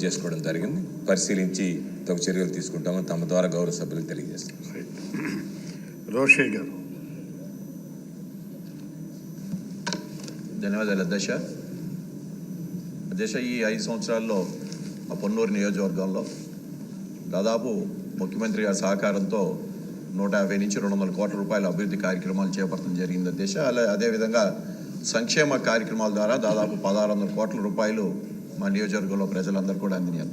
చేసుకోవడం జరిగింది. పరిశీలించి తగు చర్యలు తీసుకుంటామని తమ ద్వారా గౌరవ సభ్యులకు తెలియజేస్తాం. రోషయ్య గారు. ధన్యవాదాలు అధ్యక్ష. ఈ 5 సంవత్సరాల్లో పొన్నూరు నియోజకవర్గంలో దాదాపు ముఖ్యమంత్రి గారి సహకారంతో 150 నుంచి 200 కోట్ల రూపాయల అభివృద్ధి కార్యక్రమాలు చేపట్టడం జరిగింది అధ్యక్ష. అదేవిధంగా సంక్షేమ కార్యక్రమాల ద్వారా దాదాపు 1600 కోట్ల రూపాయలు మా నియోజకవర్గంలో ప్రజలందరూ కూడా అందినాయి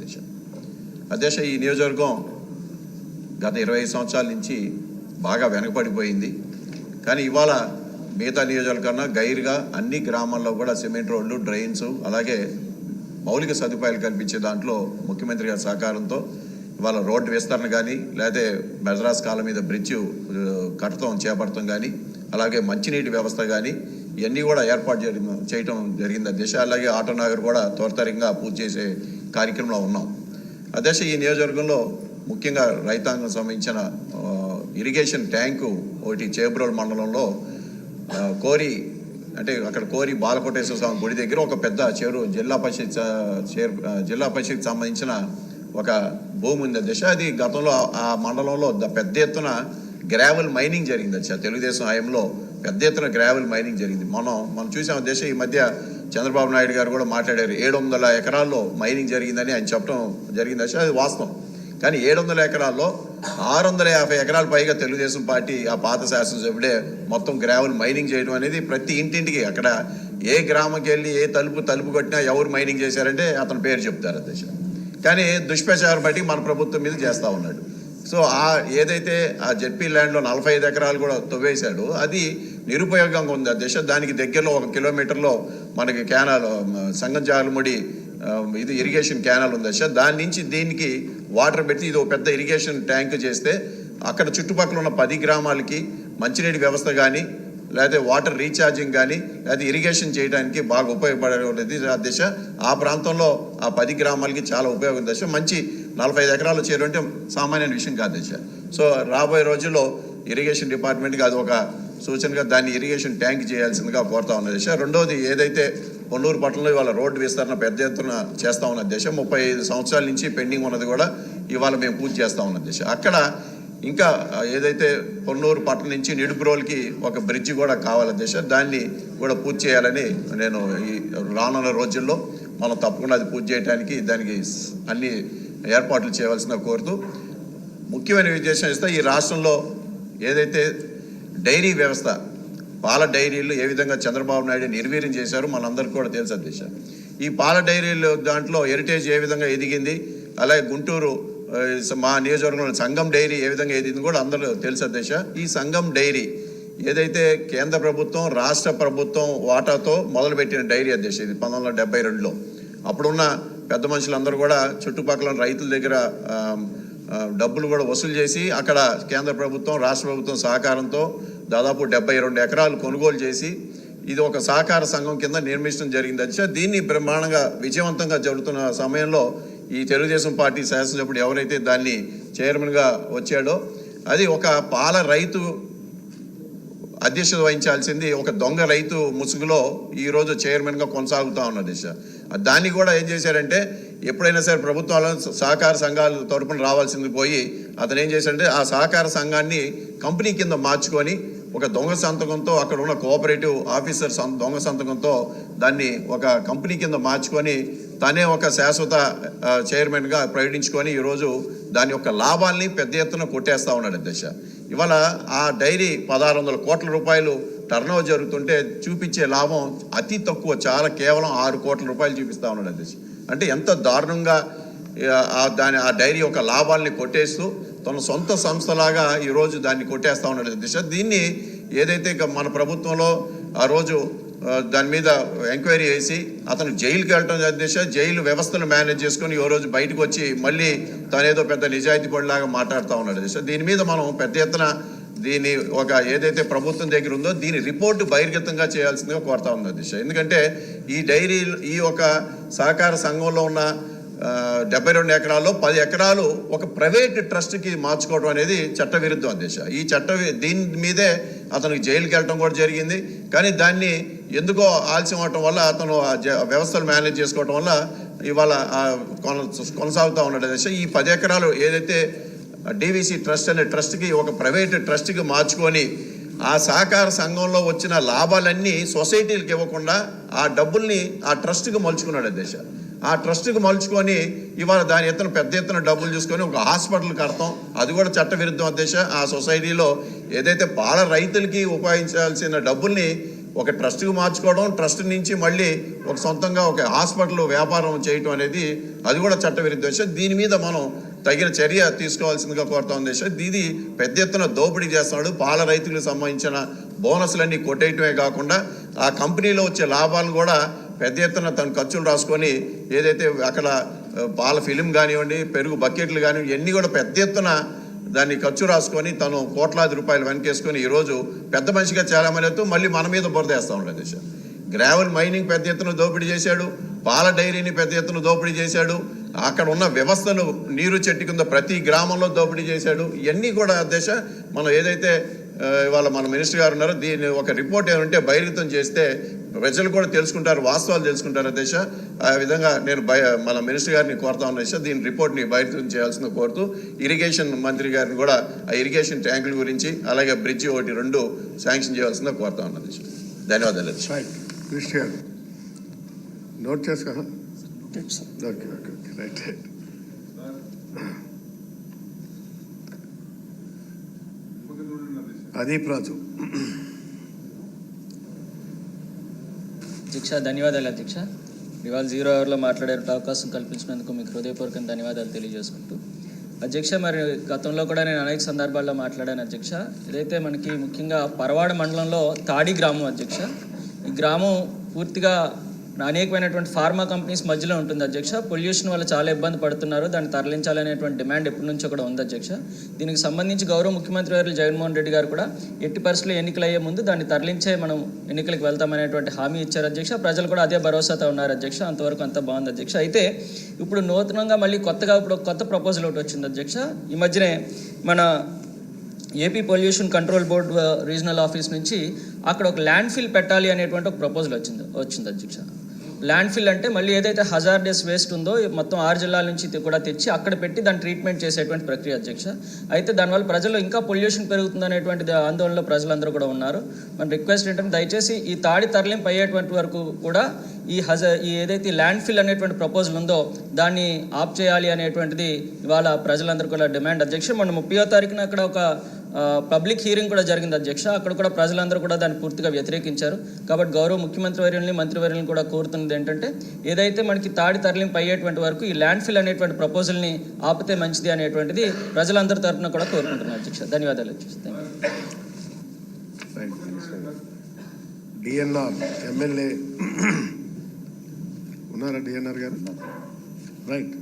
అధ్యక్ష. ఈ నియోజకవర్గం గత 25 సంవత్సరాల నుంచి బాగా వెనకబడిపోయింది. కానీ ఇవాళ మిగతా నియోజకవర్గం కన్నా గైర్గా అన్ని గ్రామాల్లో కూడా సిమెంట్ రోడ్లు, డ్రైన్స్, అలాగే మౌలిక సదుపాయాలు కల్పించే దాంట్లో ముఖ్యమంత్రి గారి సహకారంతో ఇవాళ రోడ్డు విస్తరణ కానీ, లేకపోతే మెడ్రాస్ కాలం మీద బ్రిడ్జ్ కట్టడం చేపడటం కానీ, అలాగే మంచినీటి వ్యవస్థ కానీ ఇవన్నీ కూడా ఏర్పాటు చేయడం జరిగింది అధ్యక్ష. అలాగే ఆటో నగర్ కూడా త్వరితరంగా పూర్తి చేసే కార్యక్రమంలో ఉన్నాం అధ్యక్ష. ఈ నియోజకవర్గంలో ముఖ్యంగా రైతాంగం సంబంధించిన ఇరిగేషన్ ట్యాంకు ఒకటి చేబ్రోల్ మండలంలో కోరి, అంటే అక్కడ కోరి బాలకోటేశ్వర స్వామి గుడి దగ్గర ఒక పెద్ద చెరువు జిల్లా పరిషత్కి సంబంధించిన ఒక భూమి ఉంది అధ్యక్ష. అది గతంలో ఆ మండలంలో పెద్ద ఎత్తున గ్రావెల్ మైనింగ్ జరిగింది అధ్యక్ష. తెలుగుదేశం హయాంలో పెద్ద ఎత్తున గ్రావెల్ మైనింగ్ జరిగింది. మనం చూసాం అధ్యక్ష. ఈ మధ్య చంద్రబాబు నాయుడు గారు కూడా మాట్లాడారు. 700 ఎకరాల్లో మైనింగ్ జరిగిందని ఆయన చెప్పడం జరిగింది అధ్యక్ష. అది వాస్తవం. కానీ 700 ఎకరాల్లో 650 ఎకరాల పైగా తెలుగుదేశం పార్టీ ఆ పాత శాసనసభ్యుడే మొత్తం గ్రావెల్ మైనింగ్ చేయడం అనేది ప్రతి ఇంటింటికి, అక్కడ ఏ గ్రామంకి వెళ్ళి ఏ తలుపు కొట్టినా ఎవరు మైనింగ్ చేశారంటే అతని పేరు చెప్తారు అధ్యక్ష. కానీ దుష్ప్రచారం బట్టి మన ప్రభుత్వం మీద చేస్తూ ఉన్నాడు. సో ఏదైతే ఆ జెడ్పీ ల్యాండ్లో 45 ఎకరాలు కూడా తవ్వేశాడు, అది నిరుపయోగంగా ఉంది అధ్యక్ష. దానికి దగ్గరలో 1 కిలోమీటర్లో మనకి క్యానాల్ సంగం జాలముడి ఇది ఇరిగేషన్ క్యానాల్ ఉంది అధ్యక్ష. దాని నుంచి దీనికి వాటర్ పెట్టి ఇది ఒక పెద్ద ఇరిగేషన్ ట్యాంక్ చేస్తే అక్కడ చుట్టుపక్కల ఉన్న 10 గ్రామాలకి మంచినీటి వ్యవస్థ కానీ, లేకపోతే వాటర్ రీఛార్జింగ్ కానీ, లేకపోతే ఇరిగేషన్ చేయడానికి బాగా ఉపయోగపడేది అధ్యక్ష. ఆ ప్రాంతంలో ఆ 10 గ్రామాలకి చాలా ఉపయోగం దశ. మంచి 45 ఎకరాలు చేరుంటే సామాన్య విషయం కాదు దశ. సో రాబోయే రోజుల్లో ఇరిగేషన్ డిపార్ట్మెంట్కి అది ఒక సూచనగా దాన్ని ఇరిగేషన్ ట్యాంక్ చేయాల్సిందిగా కోరుతా ఉన్న దశ. రెండోది, ఏదైతే పొన్నూరు పట్టణంలో ఇవాళ రోడ్డు విస్తరణ పెద్ద ఎత్తున చేస్తూ ఉన్న దశ, 35 సంవత్సరాల నుంచి పెండింగ్ ఉన్నది కూడా ఇవాళ మేము పూర్తి చేస్తూ ఉన్న దశ. అక్కడ ఇంకా ఏదైతే పొన్నూరు పట్టణం నుంచి నిడుబ్రోల్కి ఒక బ్రిడ్జి కూడా కావాలి దశ, దాన్ని కూడా పూర్తి చేయాలని నేను ఈ రానున్న రోజుల్లో మనం తప్పకుండా అది పూర్తి చేయడానికి దానికి అన్ని ఏర్పాట్లు చేయవలసిన కోరుతూ, ముఖ్యమైన విషయం ఇస్తే ఈ రాష్ట్రంలో ఏదైతే డైరీ వ్యవస్థ, పాల డైరీలు ఏ విధంగా చంద్రబాబు నాయుడు నిర్వీర్యం చేశారో మనందరికీ కూడా తెలుసు అధ్యక్ష. ఈ పాల డైరీలు దాంట్లో హెరిటేజ్ ఏ విధంగా ఎదిగింది, అలాగే గుంటూరు మా నియోజకవర్గంలో సంగం డైరీ ఏ విధంగా ఎదిగింది కూడా అందరూ తెలుసు అధ్యక్ష. ఈ సంగం డైరీ ఏదైతే కేంద్ర ప్రభుత్వం, రాష్ట్ర ప్రభుత్వం వాటాతో మొదలుపెట్టిన డైరీ అధ్యక్ష. ఇది 1972లో అప్పుడున్న పెద్ద మనుషులందరూ కూడా చుట్టుపక్కల రైతుల దగ్గర డబ్బులు కూడా వసూలు చేసి అక్కడ కేంద్ర ప్రభుత్వం, రాష్ట్ర ప్రభుత్వం సహకారంతో దాదాపు 72 ఎకరాలు కొనుగోలు చేసి ఇది ఒక సహకార సంఘం కింద నిర్మించడం జరిగింది అధ్యక్ష. దీన్ని బ్రహ్మాండంగా విజయవంతంగా జరుగుతున్న సమయంలో ఈ తెలుగుదేశం పార్టీ శాసనసభ్యుడు ఎవరైతే దాన్ని చైర్మన్గా వచ్చాడో, అది ఒక పాల రైతు అధ్యక్షత వహించాల్సింది ఒక దొంగ రైతు ముసుగులో ఈరోజు చైర్మన్గా కొనసాగుతూ ఉన్నది దశ. దాన్ని కూడా ఏం చేశారంటే, ఎప్పుడైనా సరే ప్రభుత్వాల సహకార సంఘాల తరపున రావాల్సింది పోయి అతను ఏం చేశాడంటే ఆ సహకార సంఘాన్ని కంపెనీ కింద మార్చుకొని ఒక దొంగ సంతకంతో, అక్కడ ఉన్న కోఆపరేటివ్ ఆఫీసర్ దొంగ సంతకంతో దాన్ని ఒక కంపెనీ కింద మార్చుకొని తనే ఒక శాశ్వత చైర్మన్గా ప్రకటించుకొని ఈరోజు దాని యొక్క లాభాల్ని పెద్ద ఎత్తున కొట్టేస్తూ ఉన్నాడు అధ్యక్ష. ఇవాళ ఆ డైరీ 1600 కోట్ల రూపాయలు టర్నోవర్ జరుగుతుంటే చూపించే లాభం అతి తక్కువ, చాలా కేవలం 6 కోట్ల రూపాయలు చూపిస్తూ ఉన్నాడు అధ్యక్ష. అంటే ఎంత దారుణంగా ఆ డైరీ యొక్క లాభాలని కొట్టేస్తూ తన సొంత సంస్థలాగా ఈరోజు దాన్ని కొట్టేస్తూ ఉన్నాడు అధ్యక్ష. దీన్ని ఏదైతే మన ప్రభుత్వంలో ఆ రోజు దాని మీద ఎంక్వైరీ చేసి అతను జైలుకి వెళ్ళటం అధ్యక్ష, జైలు వ్యవస్థను మేనేజ్ చేసుకొని ఈ రోజు బయటకు వచ్చి మళ్ళీ తనేదో పెద్ద నిజాయితీ పడిలాగా మాట్లాడుతూ ఉన్నాడు అధ్యక్ష. దీని మీద మనం పెద్ద ఎత్తున దీన్ని ఒక ఏదైతే ప్రభుత్వం దగ్గర ఉందో దీని రిపోర్టు బహిర్గతంగా చేయాల్సిందిగా కోరుతా ఉంది అధ్యక్ష. ఎందుకంటే ఈ డైరీ ఈ ఒక సహకార సంఘంలో ఉన్న 72 ఎకరాల్లో 10 ఎకరాలు ఒక ప్రైవేట్ ట్రస్ట్కి మార్చుకోవడం అనేది చట్టవిరుద్ధం అధ్యక్ష. దీని మీదే అతనికి జైలుకి వెళ్ళటం కూడా జరిగింది. కానీ దాన్ని ఎందుకో ఆలస్యం అవటం వల్ల అతను ఆ వ్యవస్థలు మేనేజ్ చేసుకోవటం వల్ల ఇవాళ కొనసాగుతూ ఉన్నాడు అధ్యక్ష. ఈ 10 ఎకరాలు ఏదైతే డివిసి ట్రస్ట్ అనే ట్రస్ట్కి ఒక ప్రైవేట్ ట్రస్ట్కి మార్చుకొని ఆ సహకార సంఘంలో వచ్చిన లాభాలన్నీ సొసైటీలకు ఇవ్వకుండా ఆ డబ్బుల్ని ఆ ట్రస్ట్కి మలుచుకున్నాడు అధ్యక్ష. ఆ ట్రస్ట్కి మలుచుకొని ఇవాళ దాని ఎత్తున పెద్ద ఎత్తున డబ్బులు చూసుకొని ఒక హాస్పిటల్ కడతాం, అది కూడా చట్టవిరుద్ధం అధ్యక్ష. ఆ సొసైటీలో ఏదైతే పాల రైతులకి ఉపయోగించాల్సిన డబ్బుల్ని ఒక ట్రస్ట్కి మార్చుకోవడం, ట్రస్ట్ నుంచి మళ్ళీ ఒక సొంతంగా ఒక హాస్పిటల్ వ్యాపారం చేయటం అనేది అది కూడా చట్టవిరుద్ధం అధ్యక్ష. దీని మీద మనం తగిన చర్య తీసుకోవాల్సిందిగా కోరుతాం దేశ. ఇది పెద్ద ఎత్తున దోపిడీ చేస్తున్నాడు. పాల రైతులకు సంబంధించిన బోనస్లన్నీ కొట్టేయటమే కాకుండా ఆ కంపెనీలో వచ్చే లాభాలు కూడా పెద్ద ఎత్తున తన ఖర్చులు రాసుకొని ఏదైతే అక్కడ పాల ఫిలిం కానివ్వండి, పెరుగు బకెట్లు కానివ్వండి, ఇవన్నీ కూడా పెద్ద ఎత్తున దాన్ని ఖర్చు రాసుకొని తను కోట్లాది రూపాయలు వెనకేసుకొని ఈరోజు పెద్ద మనిషిగా చాలామంది అవుతూ మళ్ళీ మన మీద బురదేస్తూ ఉన్నాడు దేశ. గ్రావెల్ మైనింగ్ పెద్ద ఎత్తున దోపిడీ చేశాడు, పాల డైరీని పెద్ద ఎత్తున దోపిడీ చేశాడు, అక్కడ ఉన్న వ్యవస్థను నీరు చెట్టు కింద ప్రతి గ్రామంలో దోపిడీ చేశాడు. ఇవన్నీ కూడా దశ మనం ఏదైతే ఇవాళ మన మినిస్టర్ గారు ఉన్నారో దీన్ని ఒక రిపోర్ట్ ఏమంటే బహిర్గతం చేస్తే ప్రజలు కూడా తెలుసుకుంటారు, వాస్తవాలు తెలుసుకుంటారు దశ. ఆ విధంగా నేను మన మినిస్టర్ గారిని కోరుతా ఉన్న దశ దీని రిపోర్ట్ని బహిర్గతం చేయాల్సింది కోరుతూ ఇరిగేషన్ మంత్రి గారిని కూడా ఆ ఇరిగేషన్ ట్యాంకుల గురించి అలాగే బ్రిడ్జి 1-2 శాంక్షన్ చేయాల్సిందిగా కోరుతా ఉన్న దశ. ధన్యవాదాలు దశ. మినిస్టర్ గారు నోట్ చేసుకో. Okay okay okay right. Adeep Raju. అధ్యక్ష ధన్యవాదాలు అధ్యక్ష. ఇవాళ 0 అవర్లో మాట్లాడే అవకాశం కల్పించినందుకు మీకు హృదయపూర్వక ధన్యవాదాలు తెలియజేసుకుంటూ అధ్యక్ష, మరి గతంలో కూడా నేను అనేక సందర్భాల్లో మాట్లాడాను అధ్యక్ష. ఇదైతే మనకి ముఖ్యంగా పరవాడ మండలంలో తాడి గ్రామం అధ్యక్ష. ఈ గ్రామం పూర్తిగా అనేకమైనటువంటి ఫార్మా కంపెనీస్ మధ్యలో ఉంటుంది అధ్యక్ష. పొల్యూషన్ వల్ల చాలా ఇబ్బంది పడుతున్నారు, దాన్ని తరలించాలనేటువంటి డిమాండ్ ఎప్పటి నుంచో కూడా ఉంది అధ్యక్ష. దీనికి సంబంధించి గౌరవ ముఖ్యమంత్రి గారు జగన్మోహన్ రెడ్డి గారు కూడా ఎట్టి పరిస్థితుల్లో ఎన్నికలు అయ్యే ముందు దాన్ని తరలించే మనం ఎన్నికలకు వెళ్తామనేటువంటి హామీ ఇచ్చారు అధ్యక్ష. ప్రజలు కూడా అదే భరోసాతో ఉన్నారు అధ్యక్ష. అంతవరకు అంత బాగుంది అధ్యక్ష. అయితే ఇప్పుడు నూతనంగా మళ్ళీ కొత్తగా ఇప్పుడు కొత్త ప్రపోజల్ ఒకటి వచ్చింది అధ్యక్ష. ఈ మధ్యనే మన AP pollution control board regional office నుంచి అక్కడ ఒక ల్యాండ్ ఫిల్ పెట్టాలి అనేటువంటి ఒక ప్రపోజల్ వచ్చింది అధ్యక్ష. ల్యాండ్ ఫిల్ అంటే మళ్ళీ ఏదైతే హజార్డస్ వేస్ట్ ఉందో మొత్తం 6 జిల్లాల నుంచి కూడా తెచ్చి అక్కడ పెట్టి దాన్ని ట్రీట్మెంట్ చేసేటువంటి ప్రక్రియ అధ్యక్ష. అయితే దానివల్ల ప్రజలు ఇంకా పొల్యూషన్ పెరుగుతుందనేటువంటి ఆందోళనలో ప్రజలందరూ కూడా ఉన్నారు. మన రిక్వెస్ట్ ఏంటంటే దయచేసి ఈ తాడి తరలింపు అయ్యేటువంటి వరకు కూడా ఈ ఏదైతే ల్యాండ్ ఫిల్ అనేటువంటి ప్రపోజల్ ఉందో దాన్ని ఆప్ చేయాలి అనేటువంటిది ఇవాళ ప్రజలందరూ కూడా డిమాండ్ అధ్యక్ష. మొన్న 30వ తారీఖున అక్కడ ఒక పబ్లిక్ హీరింగ్ కూడా జరిగింది అధ్యక్ష. అక్కడ కూడా ప్రజలందరూ కూడా దాన్ని పూర్తిగా వ్యతిరేకించారు. కాబట్టి గౌరవ ముఖ్యమంత్రి వర్యుల్ని మంత్రివర్యుల్ని కూడా కోరుతున్నది ఏంటంటే ఏదైతే మనకి తాడి తరలింపు అయ్యేటువంటి వరకు ఈ ల్యాండ్ ఫిల్ అనేటువంటి ప్రపోజల్ని ఆపితే మంచిది అనేటువంటిది ప్రజలందరి తరఫున కూడా కోరుకుంటున్నాను అధ్యక్ష. ధన్యవాదాలు అధ్యక్ష. డిఎన్ఆర్ ఎమ్మెల్యే ఉన్నారా? డిఎన్ఆర్ గారు రైట్.